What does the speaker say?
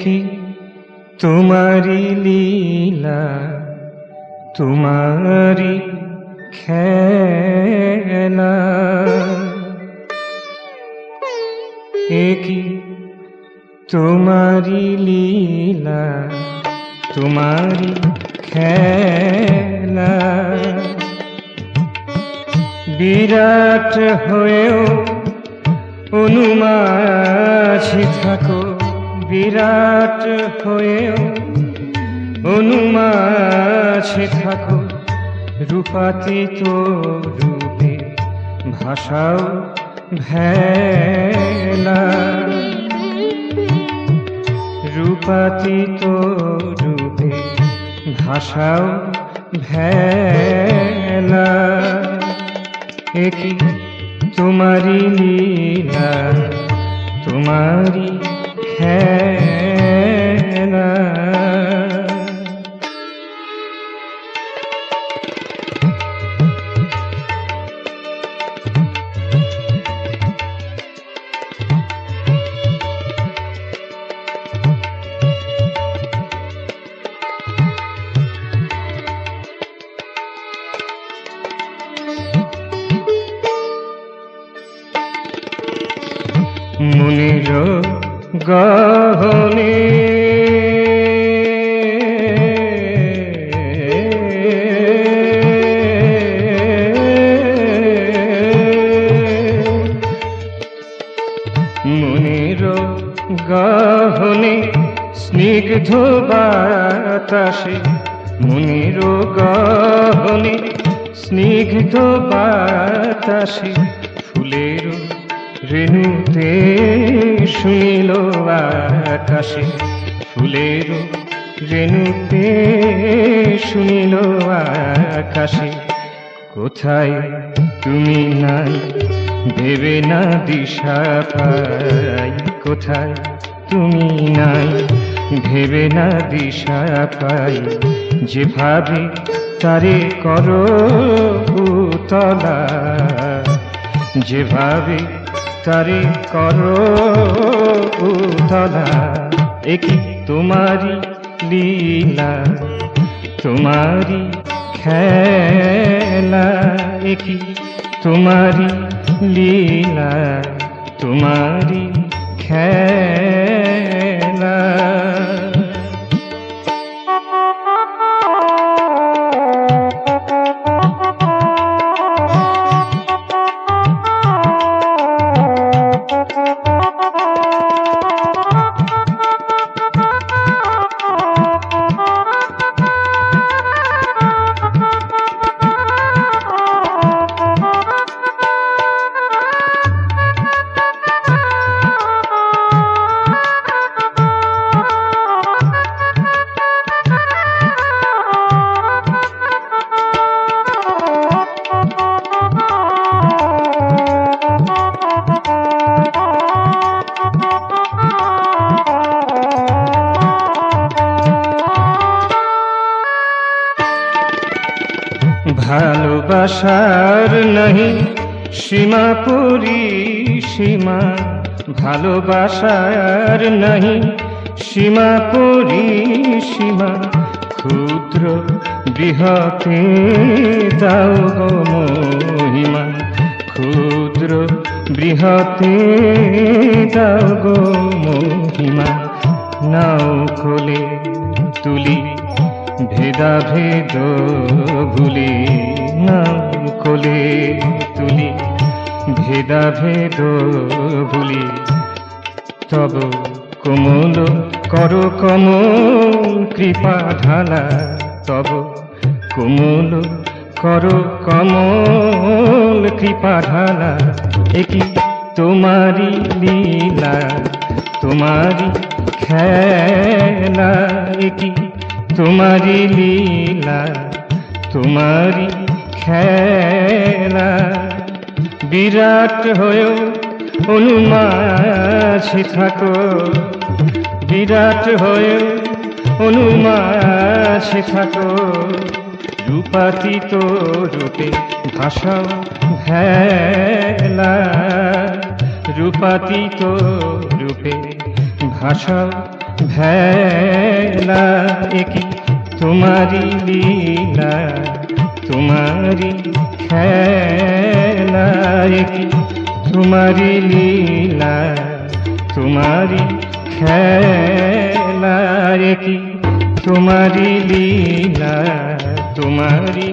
কি তোমারি লীলা, তোমারি খেলা, কি তোমারি লীলা, তোমারি খেলা। বিরাট হয়েও অনুমাঝি থাকো, বিরাট হয়েও অনুমাঝি থাকো। রূপাতীত রূপে ভাষাও ভেলা, রূপাতীত রূপে ভাষাও ভেলা। কি তোমারি লীলা, তোমারি খেলা। মুনির গহনে মুনির গহনে স্নিগ্ধ বাতাসে, মুনির গহনে স্নিগ্ধ বাতাসে ফুলের রেণুতে শুনিল আকাশে, ফুলের রেণুতে শুনিল আকাশে। কোথায় তুমি নাই ভেবে না দিশা পাই, কোথায় তুমি নাই ভেবে না দিশা পাই। যেভাবে তারে করো উতলা, যেভাবে তারে করো উতলা। কি তোমারি লীলা, তোমারি খেলা। কি তোমারি লীলা, তোমারি খেলা। ভালোবাসার নাহি সীমা পরিসীমা, ভালোবাসার নাহি সীমা পরিসীমা। ক্ষুদ্র বৃহতে দাও গো মহিমা, ক্ষুদ্র বৃহতে দাও গো মহিমা, নাও কোলে তুলি ভেদাভেদ ভুলি, নাও কোলে তুলি ভেদাভেদ ভুলি। তব কোমল কর কমল কৃপা ঢালা, তব কোমল কর কমল কৃপা ঢালা। একি তোমারি লীলা তোমারি খেলা, একি তোমারি লীলা তোমারি খেলা। বিরাট হয়েও অনুমাঝে থাকো, বিরাট হয়েও অনুমাঝে থাকো। রূপাতীত রূপে ভাষাও ভেলা, রূপাতীত রূপে ভাষাও ভেলা। একি তোমারি লীলা তোমারি খেলা, একি তোমারি লীলা তোমারি খেলা। একি তোমারি লীলা তোমারি